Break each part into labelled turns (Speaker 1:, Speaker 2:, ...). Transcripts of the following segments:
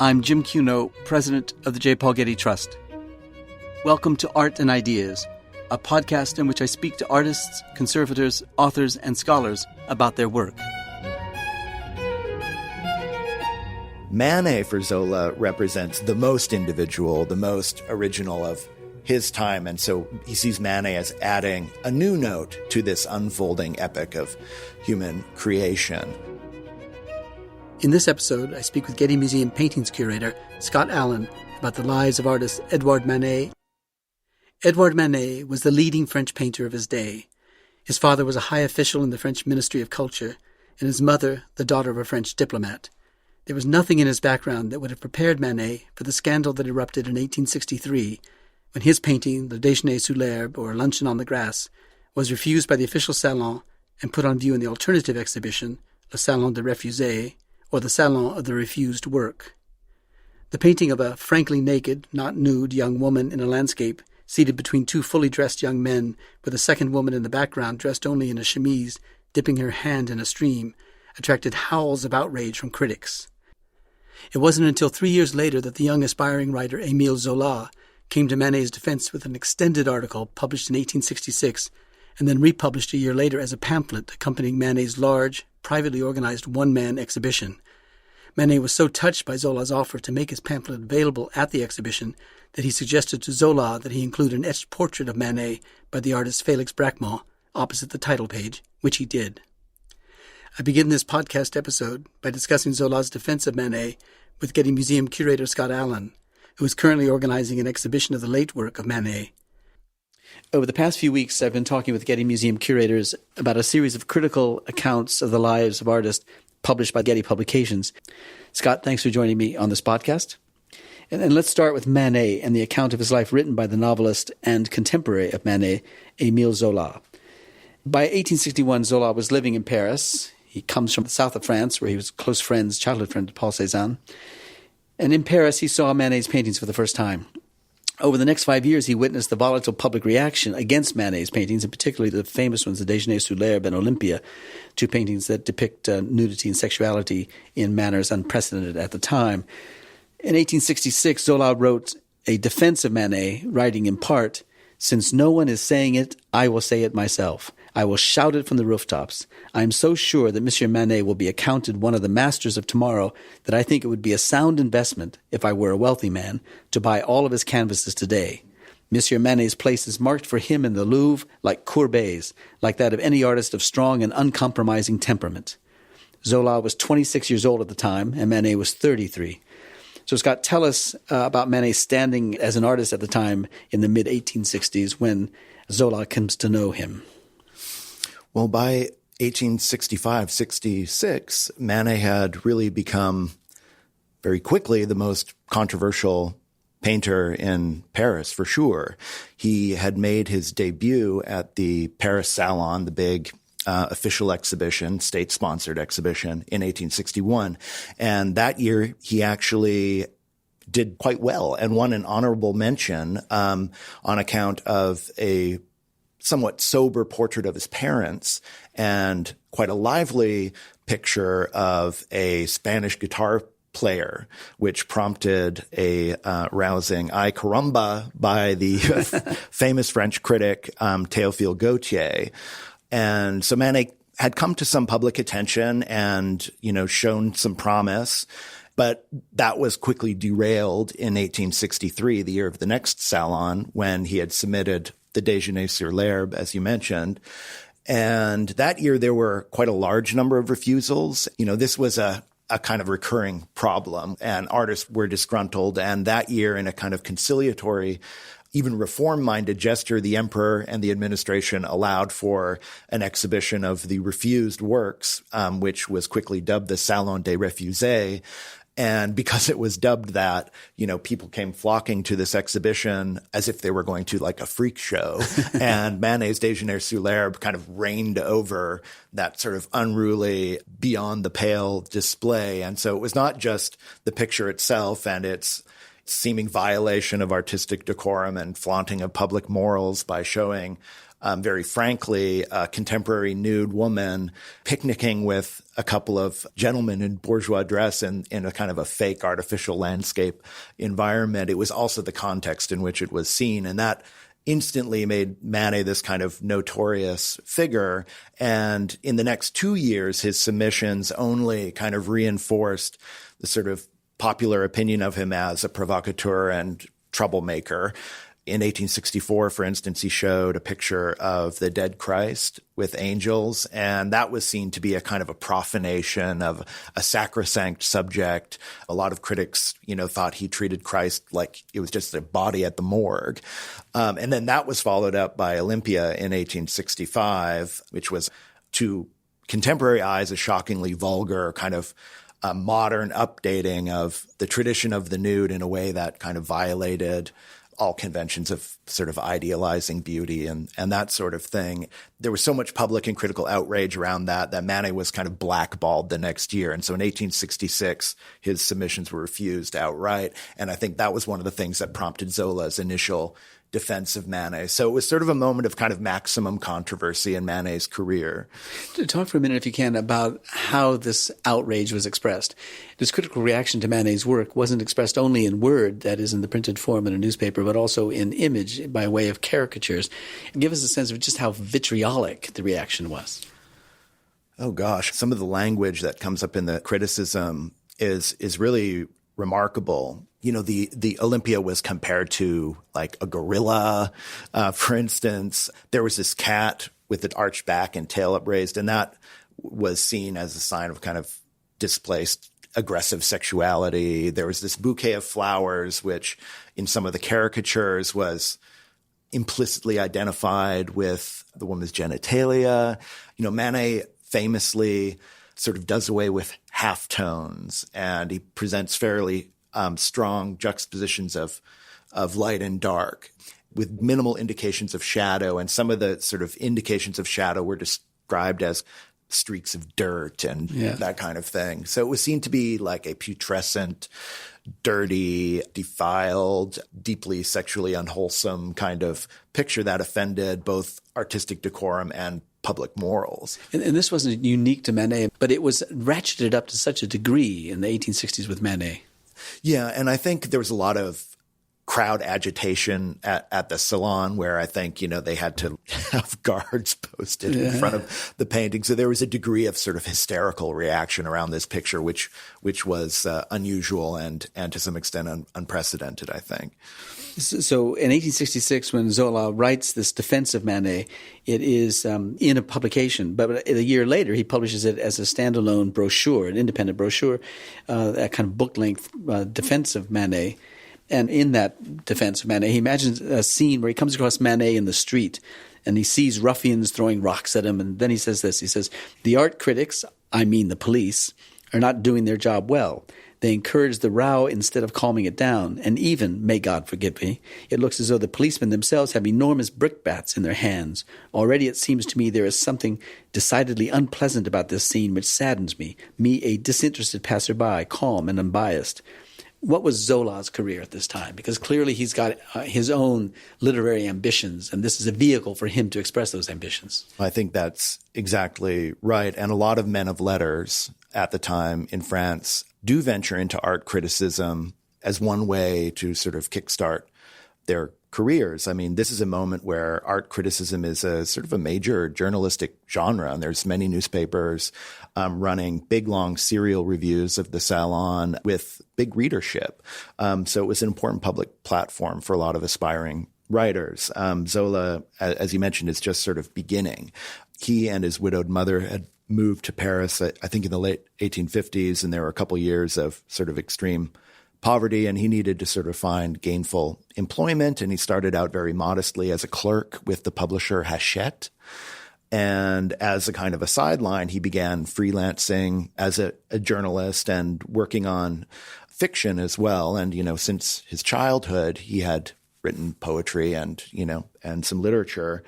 Speaker 1: I'm Jim Cuno, president of the J. Paul Getty Trust. Welcome to Art and Ideas, a podcast in which I speak to artists, conservators, authors, and scholars about their work.
Speaker 2: Manet for Zola represents the most individual, the most original of his time, and so he sees Manet as adding a new note to this unfolding epic of human creation.
Speaker 1: In this episode, I speak with Getty Museum paintings curator Scott Allan about the lives of artist Édouard Manet. Édouard Manet was the leading French painter of his day. His father was a high official in the French Ministry of Culture, and his mother, the daughter of a French diplomat. There was nothing in his background that would have prepared Manet for the scandal that erupted in 1863, when his painting, Le Déjeuner sous l'herbe, or Luncheon on the Grass, was refused by the official salon and put on view in the alternative exhibition, Le Salon des Refusés, or the Salon of the Refused Work. The painting of a frankly naked, not nude, young woman in a landscape, seated between two fully dressed young men, with a second woman in the background dressed only in a chemise, dipping her hand in a stream, attracted howls of outrage from critics. It wasn't until 3 years later that the young aspiring writer Émile Zola came to Manet's defense with an extended article published in 1866 and then republished a year later as a pamphlet accompanying Manet's large, privately organized one-man exhibition. Manet was so touched by Zola's offer to make his pamphlet available at the exhibition that he suggested to Zola that he include an etched portrait of Manet by the artist Félix Bracquemond opposite the title page, which he did. I begin this podcast episode by discussing Zola's defense of Manet with Getty Museum curator Scott Allan, who is currently organizing an exhibition of the late work of Manet. Over the past few weeks, I've been talking with Getty Museum curators about a series of critical accounts of the lives of artists published by Getty Publications. Scott, thanks for joining me on this podcast. And let's start with Manet and the account of his life written by the novelist and contemporary of Manet, Émile Zola. By 1861, Zola was living in Paris. He comes from the south of France, where he was close friends, childhood friend to Paul Cézanne. And in Paris, he saw Manet's paintings for the first time. Over the next 5 years, he witnessed the volatile public reaction against Manet's paintings, and particularly the famous ones, the Déjeuner sous l'herbe and Olympia, two paintings that depict nudity and sexuality in manners unprecedented at the time. In 1866, Zola wrote a defense of Manet, writing in part, "Since no one is saying it, I will say it myself. I will shout it from the rooftops. I am so sure that Monsieur Manet will be accounted one of the masters of tomorrow that I think it would be a sound investment, if I were a wealthy man, to buy all of his canvases today. Monsieur Manet's place is marked for him in the Louvre like Courbet's, like that of any artist of strong and uncompromising temperament." Zola was 26 years old at the time, and Manet was 33. So Scott, tell us about Manet's standing as an artist at the time in the mid-1860s when Zola comes to know him.
Speaker 2: Well, by 1865-66, Manet had really become very quickly the most controversial painter in Paris, for sure. He had made his debut at the Paris Salon, the big official exhibition, state-sponsored exhibition, in 1861. And that year, he actually did quite well and won an honorable mention on account of a somewhat sober portrait of his parents and quite a lively picture of a Spanish guitar player, which prompted a rousing "Ay caramba" by the famous French critic Théophile Gautier. And so Manet had come to some public attention and, shown some promise. But that was quickly derailed in 1863, the year of the next Salon, when he had submitted the Déjeuner sur l'herbe, as you mentioned. And that year, there were quite a large number of refusals. This was a kind of recurring problem, and artists were disgruntled. And that year, in a kind of conciliatory, even reform-minded gesture, the emperor and the administration allowed for an exhibition of the refused works, which was quickly dubbed the Salon des Refusés. And because it was dubbed that, people came flocking to this exhibition as if they were going to like a freak show. And Manet's Déjeuner sous l'herbe kind of reigned over that sort of unruly, beyond the pale display. And so it was not just the picture itself and its seeming violation of artistic decorum and flaunting of public morals by showing very frankly, a contemporary nude woman picnicking with a couple of gentlemen in bourgeois dress in a kind of a fake artificial landscape environment. It was also the context in which it was seen. And that instantly made Manet this kind of notorious figure. And in the next 2 years, his submissions only kind of reinforced the sort of popular opinion of him as a provocateur and troublemaker. In 1864, for instance, he showed a picture of the dead Christ with angels, and that was seen to be a kind of a profanation of a sacrosanct subject. A lot of critics, thought he treated Christ like it was just a body at the morgue. And then that was followed up by Olympia in 1865, which was, to contemporary eyes, a shockingly vulgar kind of a modern updating of the tradition of the nude in a way that kind of violated all conventions of sort of idealizing beauty and that sort of thing. There was so much public and critical outrage around that Manet was kind of blackballed the next year. And so in 1866, his submissions were refused outright. And I think that was one of the things that prompted Zola's initial defense of Manet. So it was sort of a moment of kind of maximum controversy in Manet's career.
Speaker 1: Talk for a minute, if you can, about how this outrage was expressed. This critical reaction to Manet's work wasn't expressed only in word, that is in the printed form in a newspaper, but also in image by way of caricatures. Give us a sense of just how vitriolic the reaction was.
Speaker 2: Oh, gosh. Some of the language that comes up in the criticism is really remarkable. The Olympia was compared to like a gorilla, for instance. There was this cat with an arched back and tail upraised, and that was seen as a sign of kind of displaced aggressive sexuality. There was this bouquet of flowers, which in some of the caricatures was implicitly identified with the woman's genitalia. Manet famously sort of does away with halftones, and he presents fairly strong juxtapositions of light and dark with minimal indications of shadow. And some of the sort of indications of shadow were described as streaks of dirt and that kind of thing. So it was seen to be like a putrescent, dirty, defiled, deeply sexually unwholesome kind of picture that offended both artistic decorum and public morals.
Speaker 1: And this wasn't unique to Manet, but it was ratcheted up to such a degree in the 1860s with Manet.
Speaker 2: Yeah, and I think there was a lot of crowd agitation at the Salon where I think, they had to have guards posted in front of the painting. So there was a degree of sort of hysterical reaction around this picture, which was unusual and to some extent unprecedented, I think.
Speaker 1: So in 1866, when Zola writes this defense of Manet, it is in a publication. But a year later, he publishes it as a standalone brochure, an independent brochure, a kind of book-length defense of Manet. And in that defense of Manet, he imagines a scene where he comes across Manet in the street and he sees ruffians throwing rocks at him. And then he says this, he says, "The art critics, I mean the police, are not doing their job well. They encourage the row instead of calming it down. And even, may God forgive me, it looks as though the policemen themselves have enormous brickbats in their hands. Already it seems to me there is something decidedly unpleasant about this scene which saddens me, a disinterested passerby, calm and unbiased." What was Zola's career at this time? Because clearly he's got his own literary ambitions, and this is a vehicle for him to express those ambitions.
Speaker 2: I think that's exactly right. And a lot of men of letters at the time in France do venture into art criticism as one way to sort of kickstart their careers. I mean, this is a moment where art criticism is a sort of a major journalistic genre, and there's many newspapers running big, long serial reviews of the Salon with big readership. So it was an important public platform for a lot of aspiring writers. Zola, as you mentioned, is just sort of beginning. He and his widowed mother had moved to Paris, I think in the late 1850s, and there were a couple years of sort of extreme poverty, and he needed to sort of find gainful employment. And he started out very modestly as a clerk with the publisher Hachette. And as a kind of a sideline, he began freelancing as a journalist and working on fiction as well. And, since his childhood, he had written poetry and some literature.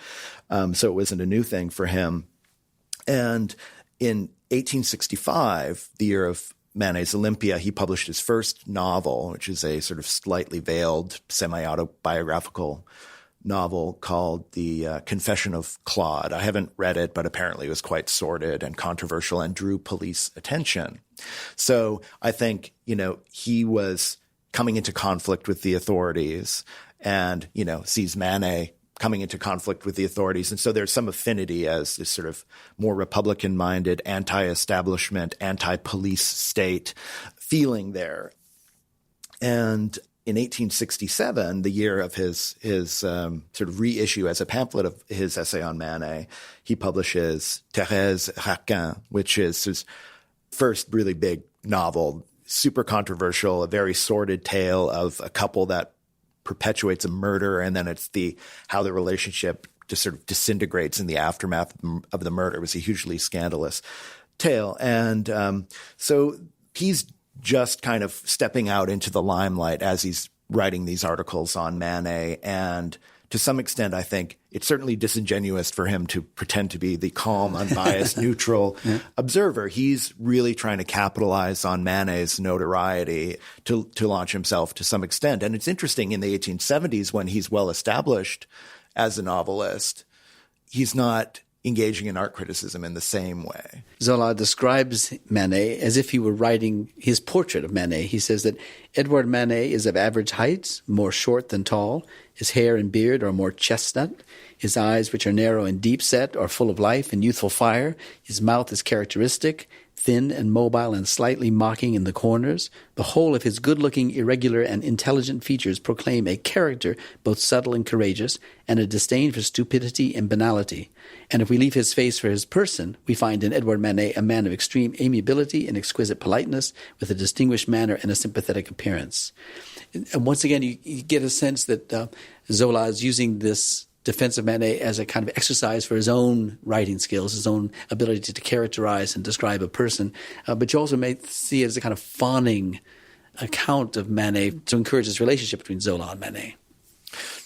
Speaker 2: So it wasn't a new thing for him. And in 1865, the year of Manet's Olympia, he published his first novel, which is a sort of slightly veiled semi-autobiographical novel called The Confession of Claude. I haven't read it, but apparently it was quite sordid and controversial and drew police attention. So I think, he was coming into conflict with the authorities and, sees Manet coming into conflict with the authorities. And so there's some affinity as this sort of more Republican-minded, anti-establishment, anti-police state feeling there. And in 1867, the year of his sort of reissue as a pamphlet of his essay on Manet, he publishes Thérèse Raquin, which is his first really big novel, super controversial, a very sordid tale of a couple that perpetuates a murder, and then it's how the relationship just sort of disintegrates in the aftermath of the murder. It was a hugely scandalous tale. And so he's just kind of stepping out into the limelight as he's writing these articles on Manet. And to some extent, I think it's certainly disingenuous for him to pretend to be the calm, unbiased, neutral observer. He's really trying to capitalize on Manet's notoriety to launch himself to some extent. And it's interesting, in the 1870s, when he's well established as a novelist, he's not engaging in art criticism in the same way.
Speaker 1: Zola describes Manet as if he were writing his portrait of Manet. He says that Édouard Manet is of average height, more short than tall. His hair and beard are more chestnut. His eyes, which are narrow and deep-set, are full of life and youthful fire. His mouth is characteristic, thin and mobile and slightly mocking in the corners. The whole of his good-looking, irregular, and intelligent features proclaim a character both subtle and courageous, and a disdain for stupidity and banality. And if we leave his face for his person, we find in Édouard Manet a man of extreme amiability and exquisite politeness, with a distinguished manner and a sympathetic appearance. And once again, you get a sense that Zola is using this defense of Manet as a kind of exercise for his own writing skills, his own ability to characterize and describe a person. But you also may see it as a kind of fawning account of Manet to encourage this relationship between Zola and Manet.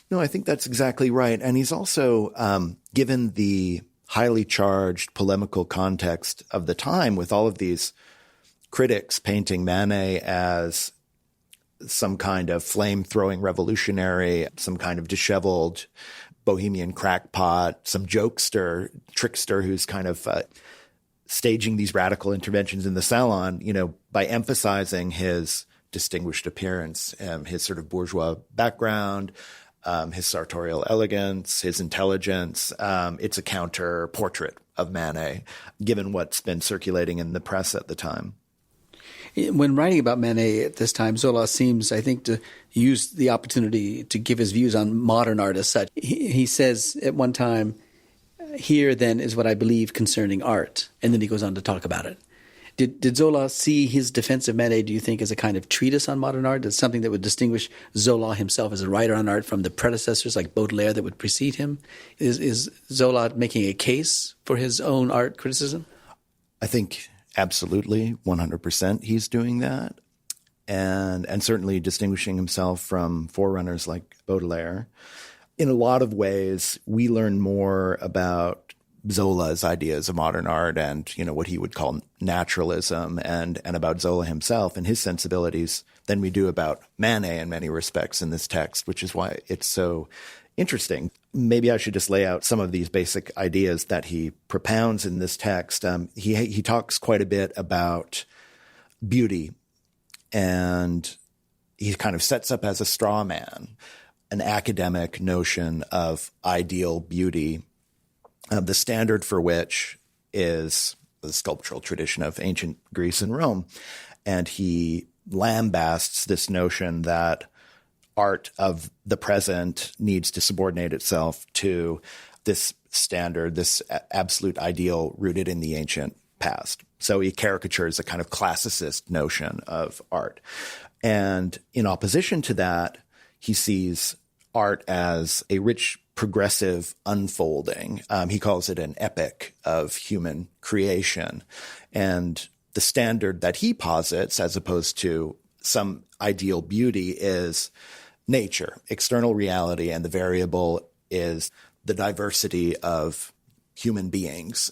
Speaker 2: No, I think that's exactly right. And he's also, given the highly charged polemical context of the time, with all of these critics painting Manet as some kind of flame-throwing revolutionary, some kind of disheveled bohemian crackpot, some jokester, trickster who's kind of staging these radical interventions in the salon, by emphasizing his distinguished appearance, his sort of bourgeois background, his sartorial elegance, his intelligence. It's a counter portrait of Manet, given what's been circulating in the press at the time.
Speaker 1: When writing about Manet at this time, Zola seems, I think, to use the opportunity to give his views on modern art as such. He says at one time, "Here, then, is what I believe concerning art." And then he goes on to talk about it. Did Zola see his defense of Manet, do you think, as a kind of treatise on modern art? As something that would distinguish Zola himself as a writer on art from the predecessors like Baudelaire that would precede him? Is Zola making a case for his own art criticism?
Speaker 2: I think absolutely, 100% he's doing that. And certainly distinguishing himself from forerunners like Baudelaire. In a lot of ways, we learn more about Zola's ideas of modern art and, what he would call naturalism and about Zola himself and his sensibilities than we do about Manet in many respects in this text, which is why it's so interesting. Maybe I should just lay out some of these basic ideas that he propounds in this text. He talks quite a bit about beauty, and he kind of sets up as a straw man an academic notion of ideal beauty, the standard for which is the sculptural tradition of ancient Greece and Rome. And he lambasts this notion that art of the present needs to subordinate itself to this standard, this absolute ideal rooted in the ancient past. So he caricatures a kind of classicist notion of art. And in opposition to that, he sees art as a rich, progressive unfolding. He calls it an epic of human creation. And the standard that he posits, as opposed to some ideal beauty, is nature, external reality, and the variable is the diversity of human beings,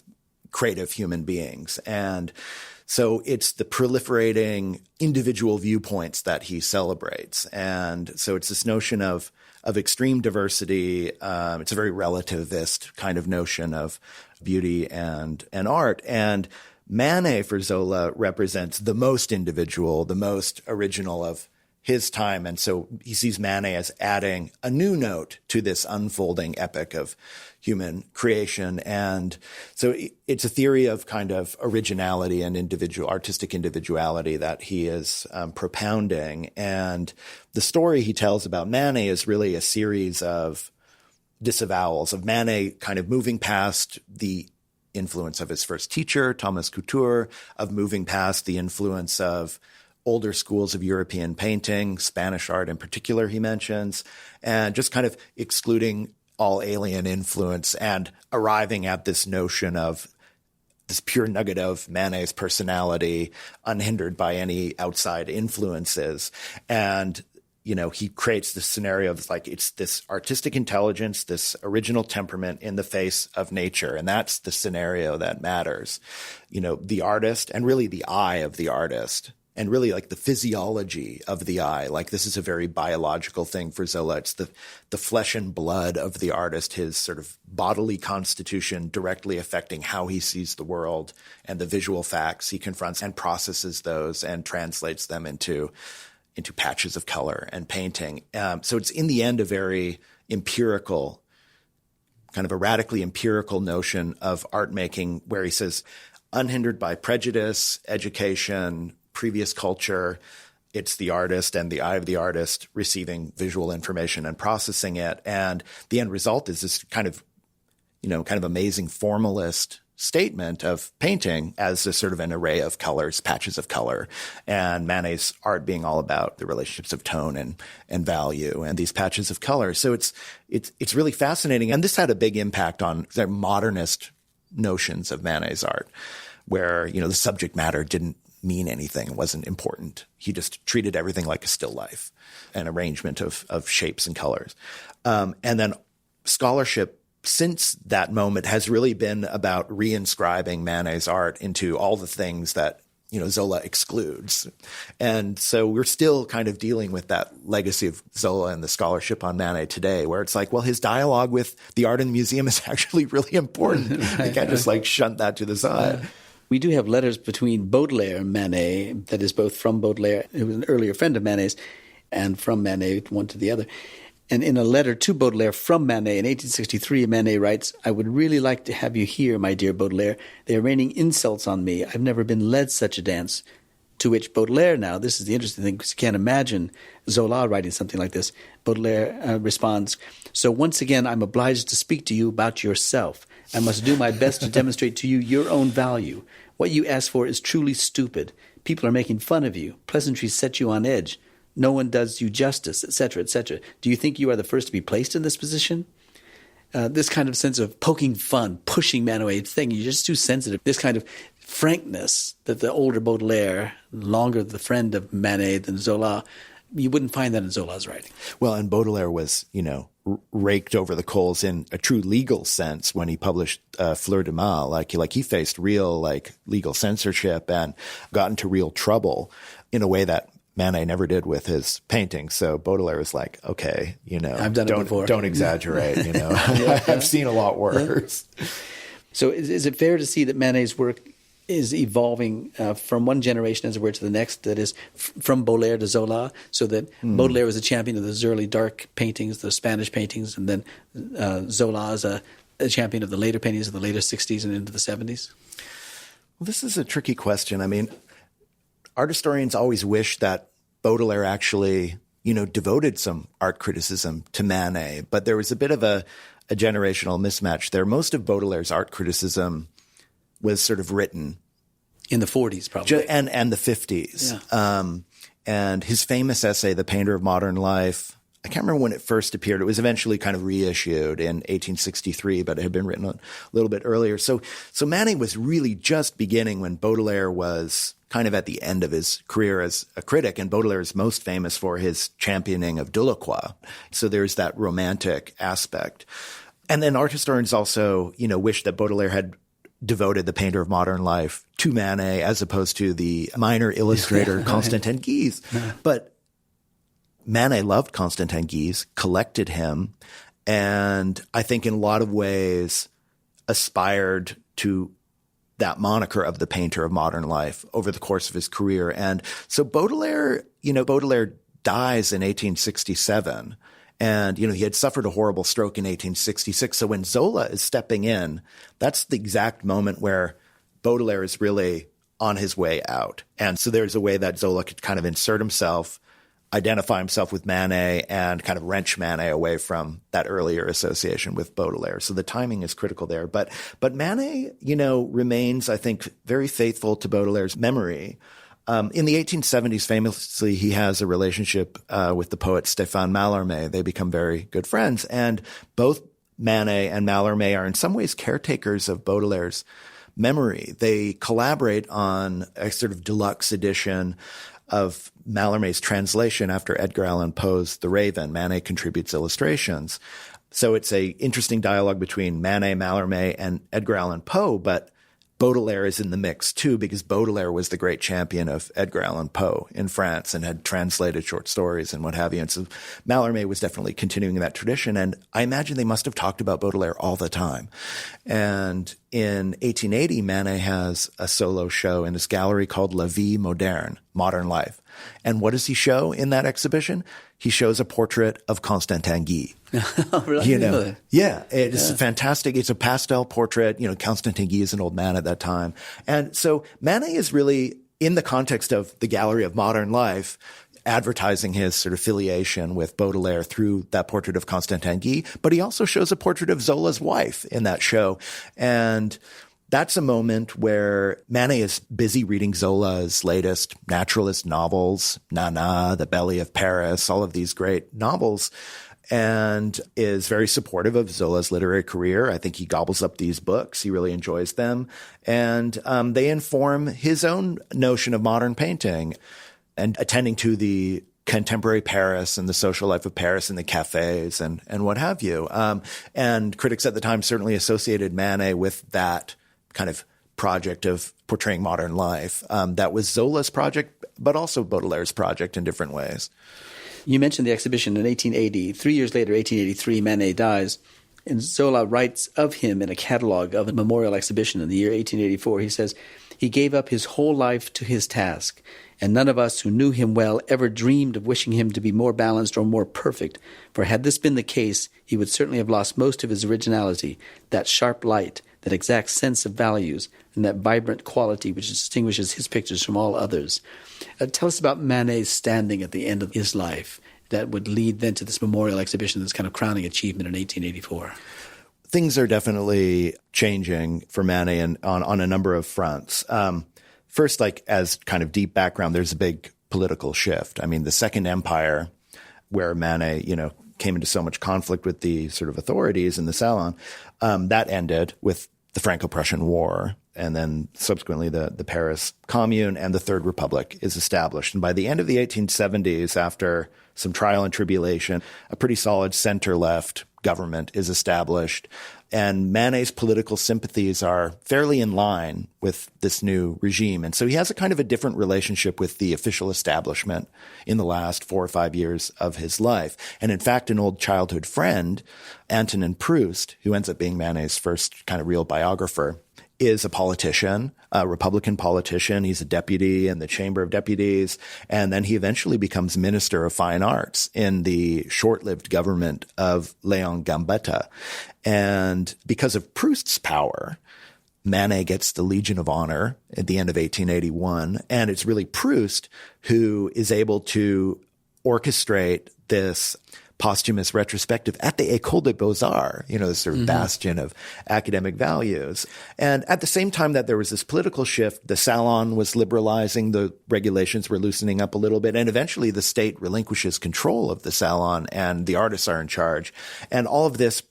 Speaker 2: creative human beings. And So it's the proliferating individual viewpoints that he celebrates. And so it's this notion of extreme diversity. It's a very relativist kind of notion of beauty and art. And Manet for Zola represents the most individual, the most original of his time. And so he sees Manet as adding a new note to this unfolding epic of human creation. And so it's a theory of kind of originality and artistic individuality that he is propounding. And the story he tells about Manet is really a series of disavowals of Manet kind of moving past the influence of his first teacher, Thomas Couture, of moving past the influence of older schools of European painting, Spanish art in particular, he mentions, and just kind of excluding all alien influence and arriving at this notion of this pure nugget of Manet's personality, unhindered by any outside influences. And, you know, he creates this scenario of like, it's this artistic intelligence, this original temperament in the face of nature. And that's the scenario that matters. You know, the artist and really the eye of the artist. And really like the physiology of the eye. Like this is a very biological thing for Zola. It's the flesh and blood of the artist, his sort of bodily constitution directly affecting how he sees the world and the visual facts he confronts and processes those and translates them into patches of color and painting. So it's in the end a very empirical, kind of a radically empirical notion of art making where he says, unhindered by prejudice, education, previous culture, it's the artist and the eye of the artist receiving visual information and processing it. And the end result is this kind of amazing formalist statement of painting as a sort of an array of colors, patches of color, and Manet's art being all about the relationships of tone and value and these patches of color. So it's really fascinating. And this had a big impact on the modernist notions of Manet's art, where, you know, the subject matter didn't mean anything. It wasn't important. He just treated everything like a still life, an arrangement of shapes and colors. And then scholarship since that moment has really been about reinscribing Manet's art into all the things that, you know, Zola excludes. And so we're still kind of dealing with that legacy of Zola and the scholarship on Manet today, where it's like, well, his dialogue with the art in the museum is actually really important. You can't just like shunt that to the side.
Speaker 1: We do have letters between Baudelaire and Manet, that is both from Baudelaire, who was an earlier friend of Manet's, and from Manet, one to the other. And in a letter to Baudelaire from Manet in 1863, Manet writes, "I would really like to have you here, my dear Baudelaire. They are raining insults on me. I've never been led such a dance." To which Baudelaire now, this is the interesting thing, because you can't imagine Zola writing something like this. Baudelaire responds, "So once again, I'm obliged to speak to you about yourself. I must do my best to demonstrate to you your own value. What you ask for is truly stupid. People are making fun of you. Pleasantries set you on edge. No one does you justice, etc., etc. Do you think you are the first to be placed in this position?" This kind of sense of poking fun, pushing Manet, thing, you're just too sensitive. This kind of frankness that the older Baudelaire, longer the friend of Manet than Zola, you wouldn't find that in Zola's writing.
Speaker 2: Well, and Baudelaire was, you know, raked over the coals in a true legal sense when he published Fleur de Mal. Like he faced real legal censorship and got into real trouble in a way that Manet never did with his paintings. So Baudelaire was like, okay, you know,
Speaker 1: I've done it before.
Speaker 2: Don't exaggerate, you know. I've seen a lot worse.
Speaker 1: So is it fair to see that Manet's work is evolving from one generation, as it were, to the next, that is from Baudelaire to Zola, so that Baudelaire was a champion of those early dark paintings, the Spanish paintings, and then Zola is a champion of the later paintings of the later 60s and into the 70s?
Speaker 2: Well, this is a tricky question. I mean, art historians always wish that Baudelaire actually, you know, devoted some art criticism to Manet, but there was a bit of a generational mismatch there. Most of Baudelaire's art criticism was sort of written
Speaker 1: in the 40s, probably,
Speaker 2: and the 50s. Yeah. And his famous essay, "The Painter of Modern Life," I can't remember when it first appeared. It was eventually kind of reissued in 1863, but it had been written a little bit earlier. So Manet was really just beginning when Baudelaire was kind of at the end of his career as a critic, and Baudelaire is most famous for his championing of Delacroix. So there's that romantic aspect. And then art historians also, you know, wish that Baudelaire had devoted the painter of modern life to Manet as opposed to the minor illustrator Constantin Guise. But Manet loved Constantin Guise, collected him, and I think in a lot of ways aspired to that moniker of the painter of modern life over the course of his career. And so Baudelaire dies in 1867. And, he had suffered a horrible stroke in 1866. So when Zola is stepping in, that's the exact moment where Baudelaire is really on his way out. And so there's a way that Zola could kind of insert himself, identify himself with Manet, and kind of wrench Manet away from that earlier association with Baudelaire. So the timing is critical there. But Manet, remains, I think, very faithful to Baudelaire's memory. In the 1870s, famously, he has a relationship with the poet Stéphane Mallarmé. They become very good friends. And both Manet and Mallarmé are in some ways caretakers of Baudelaire's memory. They collaborate on a sort of deluxe edition of Mallarmé's translation after Edgar Allan Poe's The Raven. Manet contributes illustrations. So it's a interesting dialogue between Manet, Mallarmé, and Edgar Allan Poe, but Baudelaire is in the mix too, because Baudelaire was the great champion of Edgar Allan Poe in France and had translated short stories and what have you. And so Mallarmé was definitely continuing that tradition. And I imagine they must have talked about Baudelaire all the time. And in 1880, Manet has a solo show in his gallery called La Vie Moderne, Modern Life. And what does he show in that exhibition? He shows a portrait of Constantin Guise.
Speaker 1: Oh, really?
Speaker 2: Yeah, it's fantastic. It's a pastel portrait. Constantin Guise is an old man at that time. And so Manet is really, in the context of the Gallery of Modern Life, advertising his sort of affiliation with Baudelaire through that portrait of Constantin Guise. But he also shows a portrait of Zola's wife in that show. And that's a moment where Manet is busy reading Zola's latest naturalist novels, Nana, The Belly of Paris, all of these great novels, and is very supportive of Zola's literary career. I think he gobbles up these books. He really enjoys them. And they inform his own notion of modern painting and attending to the contemporary Paris and the social life of Paris and the cafes and what have you. And critics at the time certainly associated Manet with that kind of project of portraying modern life. That was Zola's project, but also Baudelaire's project in different ways.
Speaker 1: You mentioned the exhibition in 1880. 3 years later, 1883, Manet dies. And Zola writes of him in a catalog of a memorial exhibition in the year 1884. He says, "He gave up his whole life to his task, and none of us who knew him well ever dreamed of wishing him to be more balanced or more perfect. For had this been the case, he would certainly have lost most of his originality, that sharp light, that exact sense of values, and that vibrant quality which distinguishes his pictures from all others." Tell us about Manet's standing at the end of his life that would lead then to this memorial exhibition, this kind of crowning achievement in 1884.
Speaker 2: Things are definitely changing for Manet on a number of fronts. First, as kind of deep background, there's a big political shift. I mean, the Second Empire, where Manet, came into so much conflict with the sort of authorities in the Salon, that ended with the Franco-Prussian War. And then subsequently the Paris Commune, and the Third Republic is established. And by the end of the 1870s, after some trial and tribulation, a pretty solid center-left government is established. And Manet's political sympathies are fairly in line with this new regime. And so he has a kind of a different relationship with the official establishment in the last 4 or 5 years of his life. And in fact, an old childhood friend, Antonin Proust, who ends up being Manet's first kind of real biographer, is a politician, a Republican politician. He's a deputy in the Chamber of Deputies. And then he eventually becomes Minister of Fine Arts in the short-lived government of Léon Gambetta. And because of Proust's power, Manet gets the Legion of Honor at the end of 1881. And it's really Proust who is able to orchestrate this posthumous retrospective at the École des Beaux-Arts, this sort of bastion of academic values. And at the same time that there was this political shift, the Salon was liberalizing, the regulations were loosening up a little bit, and eventually the state relinquishes control of the Salon and the artists are in charge. And all of this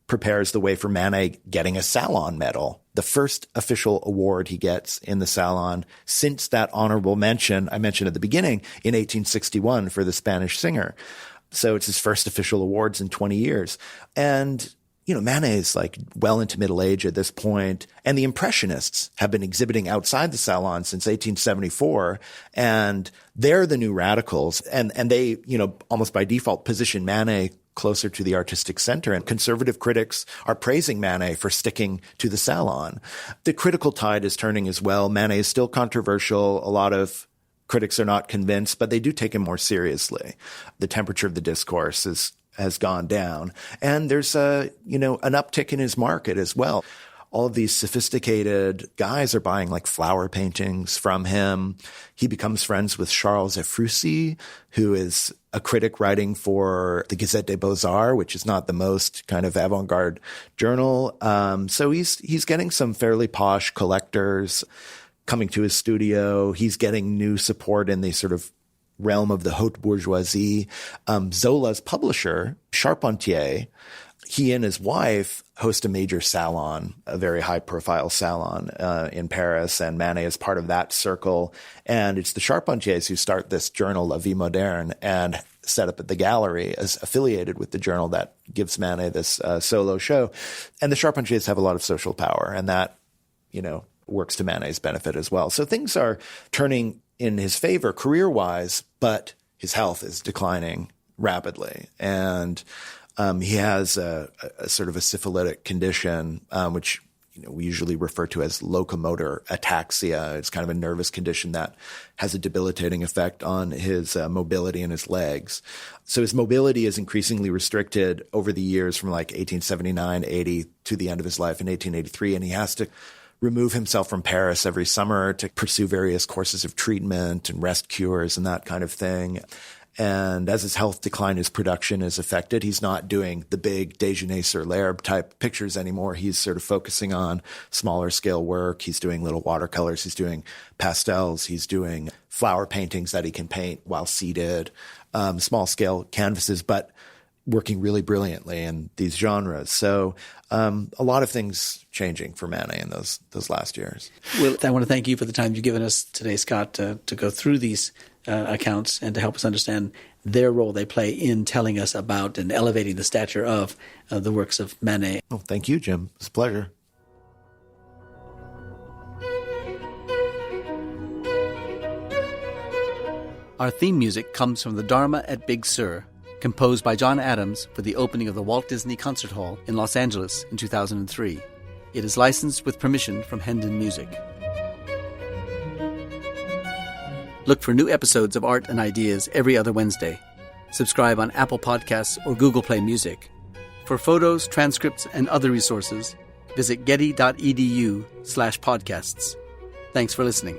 Speaker 2: prepares the way for Manet getting a Salon medal, the first official award he gets in the Salon since that honorable mention I mentioned at the beginning in 1861 for the Spanish singer. So it's his first official awards in 20 years. And, Manet is like well into middle age at this point, and the Impressionists have been exhibiting outside the Salon since 1874, and they're the new radicals, and they, almost by default position Manet closer to the artistic center, and conservative critics are praising Manet for sticking to the Salon. The critical tide is turning as well. Manet is still controversial. A lot of critics are not convinced, but they do take him more seriously. The temperature of the discourse has gone down. And there's an uptick in his market as well. All of these sophisticated guys are buying like flower paintings from him. He becomes friends with Charles Ephrussi, who is a critic writing for the Gazette des Beaux-Arts, which is not the most kind of avant-garde journal. So he's getting some fairly posh collectors coming to his studio. He's getting new support in the sort of realm of the haute bourgeoisie. Zola's publisher, Charpentier, he and his wife host a major salon, a very high-profile salon in Paris, and Manet is part of that circle. And it's the Charpentiers who start this journal, La Vie Moderne, and set up at the gallery as affiliated with the journal that gives Manet this solo show. And the Charpentiers have a lot of social power, and that, works to Manet's benefit as well. So things are turning in his favor career-wise, but his health is declining rapidly. And he has a sort of a syphilitic condition, which we usually refer to as locomotor ataxia. It's kind of a nervous condition that has a debilitating effect on his mobility in his legs. So his mobility is increasingly restricted over the years from like 1879, 80 to the end of his life in 1883, and he has to remove himself from Paris every summer to pursue various courses of treatment and rest cures and that kind of thing. And as his health decline, his production is affected. He's not doing the big déjeuner sur l'herbe type pictures anymore. He's sort of focusing on smaller scale work. He's doing little watercolors. He's doing pastels. He's doing flower paintings that he can paint while seated, small scale canvases, but working really brilliantly in these genres. So a lot of things changing for Manet in those last years.
Speaker 1: Well, I want to thank you for the time you've given us today, Scott, to go through these accounts and to help us understand their role they play in telling us about and elevating the stature of the works of Manet.
Speaker 2: Well, thank you, Jim. It's a pleasure.
Speaker 1: Our theme music comes from the Dharma at Big Sur, composed by John Adams for the opening of the Walt Disney Concert Hall in Los Angeles in 2003. It is licensed with permission from Hendon Music. Look for new episodes of Art and Ideas every other Wednesday. Subscribe on Apple Podcasts or Google Play Music. For photos, transcripts, and other resources, visit getty.edu/podcasts. Thanks for listening.